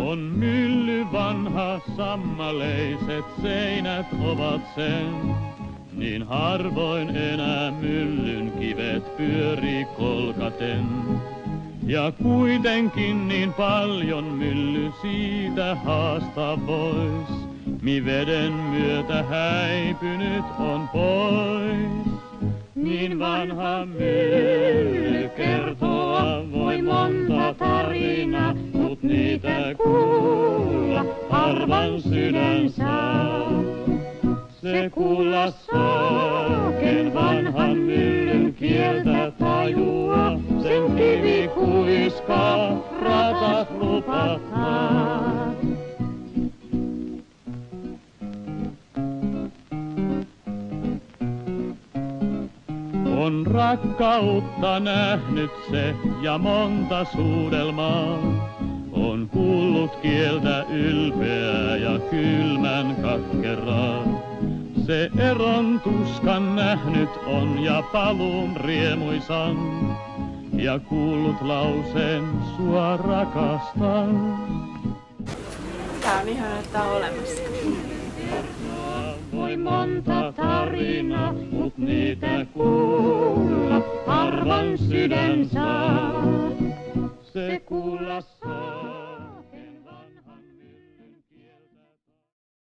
On mylly vanha, sammaleiset seinät ovat sen. Niin harvoin enää myllyn kivet pyörii kolkaten. Ja kuitenkin niin paljon mylly siitä haastaa vois. Mi veden myötä häipynyt on pois. Niin vanha mylly kertoa voi monta tarinaa, mut niitä kuulla harvan sydän saa. Se kuulla saaken vanhan myllyn kieltä tajua, sen kivi kuiskaa, ratat lupattaa. On rakkautta nähnyt se ja monta suudelmaa. On kuullut kieltä ylpeää ja kylmän katkeraa. Se eron tuskan nähnyt on ja paluun riemuisan. Ja kuullut lauseen sua rakastan. Tää on ihan että on olemassa. Voi monta tarinaa, mut niitä kuulla harvan sydän saa. Se kuulla